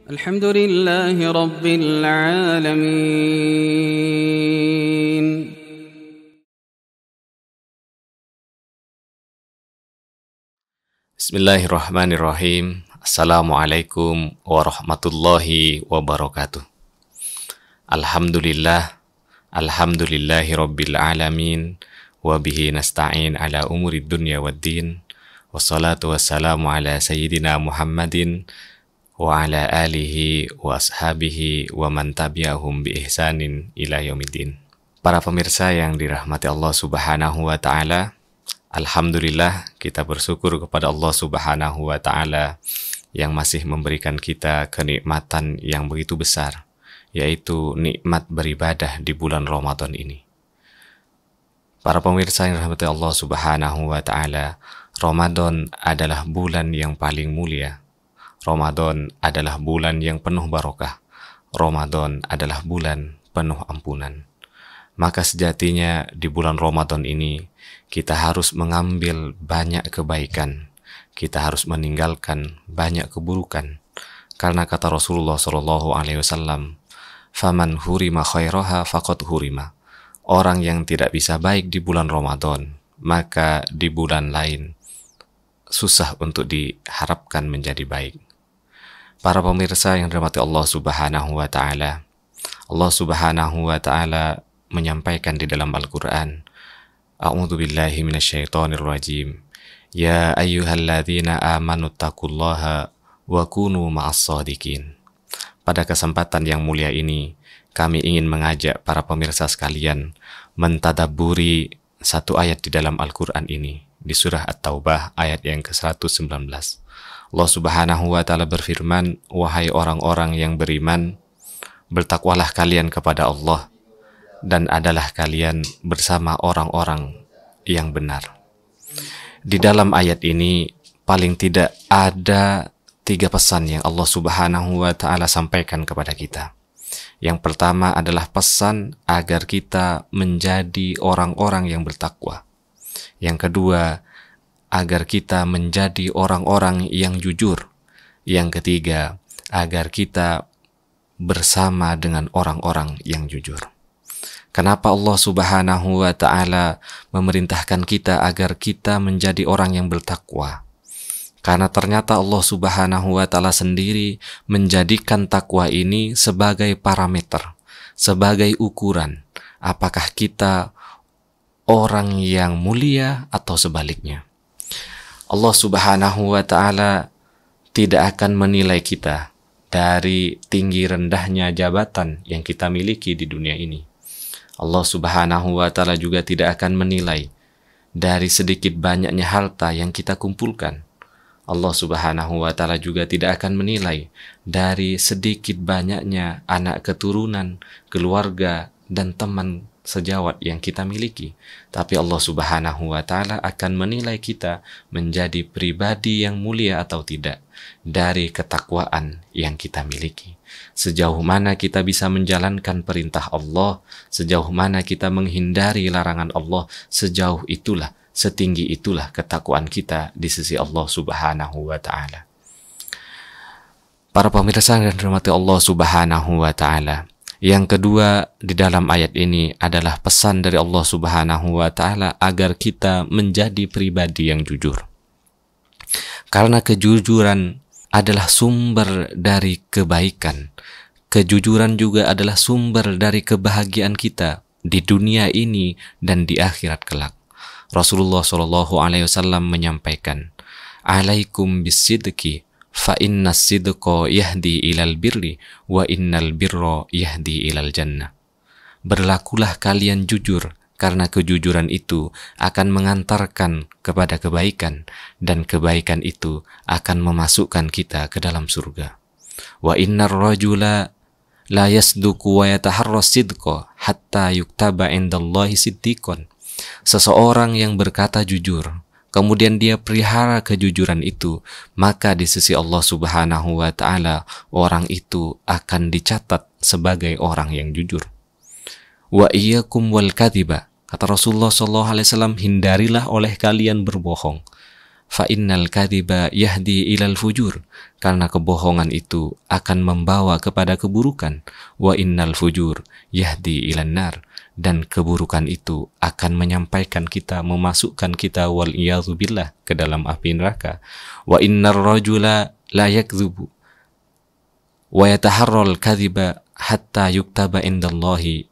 الحمد لله رب العالمين. Bismillahirrahmanirrahim. Assalamualaikum warahmatullahi wabarakatuh. Alhamdulillahi rabbil alamin. Wabihi nasta'in ala umurid dunya waddin. Wassalatu wassalamu ala sayyidina Muhammadin wa ala alihi wa ashabihi wa man tabi'ahum bi ihsanin ila yaumiddin. Para pemirsa yang dirahmati Allah Subhanahu wa taala, alhamdulillah kita bersyukur kepada Allah Subhanahu wa taala yang masih memberikan kita kenikmatan yang begitu besar, yaitu nikmat beribadah di bulan Ramadan ini. Para pemirsa yang dirahmati Allah Subhanahu wa taala, Ramadan adalah bulan yang paling mulia. Ramadan adalah bulan yang penuh barokah. Ramadan adalah bulan penuh ampunan. Maka sejatinya di bulan Ramadan ini kita harus mengambil banyak kebaikan. Kita harus meninggalkan banyak keburukan. Karena kata Rasulullah SAW, "Faman hurima khairaha faqad hurima." Orang yang tidak bisa baik di bulan Ramadan, maka di bulan lain susah untuk diharapkan menjadi baik. Para pemirsa yang dirahmati Allah Subhanahu wa taala, Allah Subhanahu wa taala menyampaikan di dalam Al-Qur'an, A'udzu billahi minasyaitonir rajim. Ya ayyuhalladzina amanu taqullaha wa kunu ma'as shadiqin. Pada kesempatan yang mulia ini, kami ingin mengajak para pemirsa sekalian mentadabburi satu ayat di dalam Al-Qur'an ini, di surah At-Taubah ayat yang ke-119. Allah Subhanahu wa taala berfirman, "Wahai orang-orang yang beriman, bertakwalah kalian kepada Allah dan adalah kalian bersama orang-orang yang benar." Di dalam ayat ini paling tidak ada 3 pesan yang Allah Subhanahu wa taala sampaikan kepada kita. Yang pertama adalah pesan agar kita menjadi orang-orang yang bertakwa. Yang kedua, agar kita menjadi orang-orang yang jujur. Yang ketiga, agar kita bersama dengan orang-orang yang jujur. Kenapa Allah Subhanahu wa taala memerintahkan kita agar kita menjadi orang yang bertakwa? Karena ternyata Allah Subhanahu wa taala sendiri menjadikan takwa ini sebagai parameter, sebagai ukuran apakah kita orang yang mulia atau sebaliknya. Allah Subhanahu wa taala tidak akan menilai kita dari tinggi rendahnya jabatan yang kita miliki di dunia ini. Allah Subhanahu wa taala juga tidak akan menilai dari sedikit banyaknya harta yang kita kumpulkan. Allah Subhanahu wa taala juga tidak akan menilai dari sedikit banyaknya anak keturunan, keluarga, dan teman sejawat yang kita miliki. Tapi Allah Subhanahu wa taala akan menilai kita menjadi pribadi yang mulia atau tidak dari ketakwaan yang kita miliki. Sejauh mana kita bisa menjalankan perintah Allah, sejauh mana kita menghindari larangan Allah, sejauh itulah, setinggi itulah ketakwaan kita di sisi Allah Subhanahu wa taala. Para pemirsa yang dirahmati Allah Subhanahu wa taala, yang kedua di dalam ayat ini adalah pesan dari Allah Subhanahu wa taala agar kita menjadi pribadi yang jujur. Karena kejujuran adalah sumber dari kebaikan. Kejujuran juga adalah sumber dari kebahagiaan kita di dunia ini dan di akhirat kelak. Rasulullah SAW menyampaikan, "Alaikum bisidqi fa inna sidqa yahdi ilal birri wa innal birra yahdi ilal jannah." Berlakulah kalian jujur, karena kejujuran itu akan mengantarkan kepada kebaikan, dan kebaikan itu akan memasukkan kita ke dalam surga. Wa innar rajula la yasduqu wa yataharras sidqa hatta yuktaba indallahi siddiqon. Seseorang yang berkata jujur, kemudian dia pelihara kejujuran itu, maka di sisi Allah Subhanahu wa taala orang itu akan dicatat sebagai orang yang jujur. Wa iyyakum wal kadhiba, kata Rasulullah SAW, hindarilah oleh kalian berbohong. fa innal kadhiba yahdi ilal fujur, karena kebohongan itu akan membawa kepada keburukan, wa innal fujur yahdi ilan nar, dan keburukan itu akan menyampaikan kita, memasukkan kita wal iyadzubillah ke dalam api neraka. Wa innar rajula la yakdzubu wa yataharral kadhiba hatta yuktaba indallahi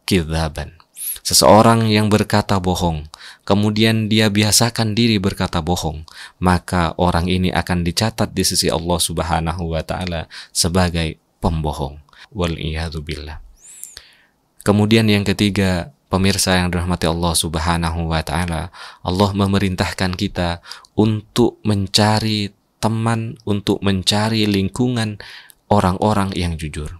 kidzaban. Seseorang yang berkata bohong, kemudian dia biasakan diri berkata bohong, maka orang ini akan dicatat di sisi Allah Subhanahu wa Ta'ala sebagai pembohong. Wal iyadzu billah. Kemudian yang ketiga, pemirsa yang dirahmati Allah Subhanahu wa Ta'ala, Allah memerintahkan kita untuk mencari teman, untuk mencari lingkungan orang-orang yang jujur.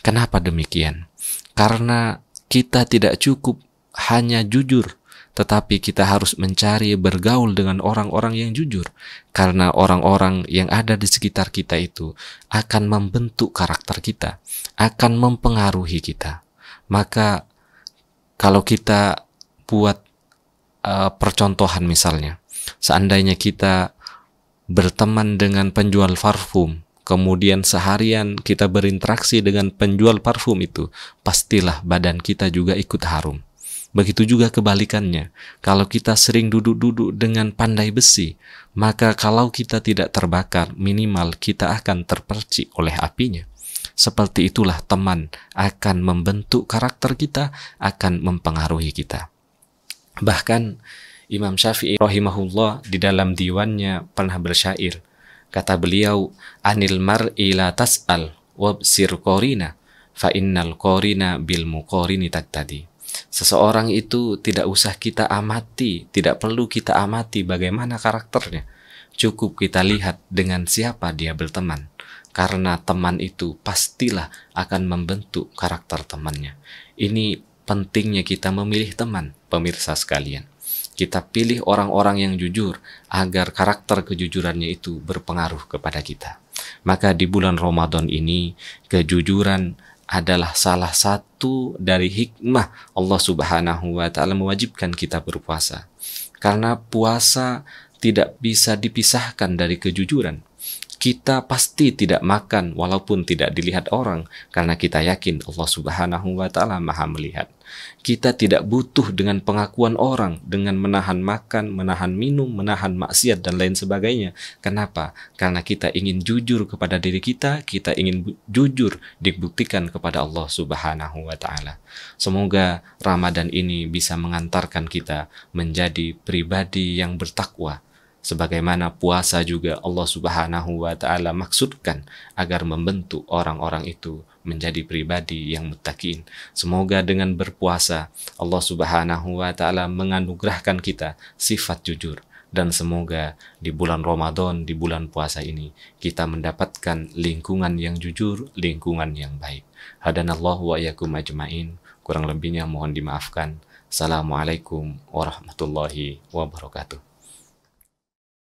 Kenapa demikian? Karena kita tidak cukup hanya jujur, tetapi kita harus mencari bergaul dengan orang-orang yang jujur. Karena orang-orang yang ada di sekitar kita itu akan membentuk karakter kita, akan mempengaruhi kita. Maka kalau kita buat percontohan misalnya, seandainya kita berteman dengan penjual parfum, kemudian seharian kita berinteraksi dengan penjual parfum itu, pastilah badan kita juga ikut harum. Begitu juga kebalikannya, kalau kita sering duduk-duduk dengan pandai besi, maka kalau kita tidak terbakar, minimal kita akan terpercik oleh apinya. Seperti itulah teman akan membentuk karakter kita, akan mempengaruhi kita. Bahkan Imam Syafi'i rahimahullah di dalam diwannya pernah bersyair. Kata beliau, anil mar'i la tas'al wabsir qorina fa innal qorina bil muqorini taktadi. Seseorang itu tidak usah kita amati, tidak perlu kita amati bagaimana karakternya. Cukup kita lihat dengan siapa dia berteman. Karena teman itu pastilah akan membentuk karakter temannya. Ini pentingnya kita memilih teman, pemirsa sekalian. Kita pilih orang-orang yang jujur agar karakter kejujurannya itu berpengaruh kepada kita. Maka di bulan Ramadan ini, kejujuran adalah salah satu dari hikmah Allah Subhanahu wa Ta'ala mewajibkan kita berpuasa. Karena puasa tidak bisa dipisahkan dari kejujuran. Kita pasti tidak makan walaupun tidak dilihat orang, karena kita yakin Allah Subhanahu wa Ta'ala Maha melihat. Kita tidak butuh dengan pengakuan orang, dengan menahan makan, menahan minum, menahan maksiat dan lain sebagainya. Kenapa? Karena kita ingin jujur kepada diri kita ingin jujur dibuktikan kepada Allah Subhanahu wa Ta'ala. Semoga Ramadan ini bisa mengantarkan kita menjadi pribadi yang bertakwa. Sebagaimana puasa juga Allah Subhanahu wa Ta'ala maksudkan agar membentuk orang-orang itu menjadi pribadi yang muttaqin. Semoga dengan berpuasa Allah Subhanahu wa Ta'ala menganugerahkan kita sifat jujur. Dan semoga di bulan Ramadan, di bulan puasa ini, kita mendapatkan lingkungan yang jujur, lingkungan yang baik. Hadanallahu wa iyyakum ajma'in. Kurang lebihnya mohon dimaafkan. Assalamualaikum warahmatullahi wabarakatuh.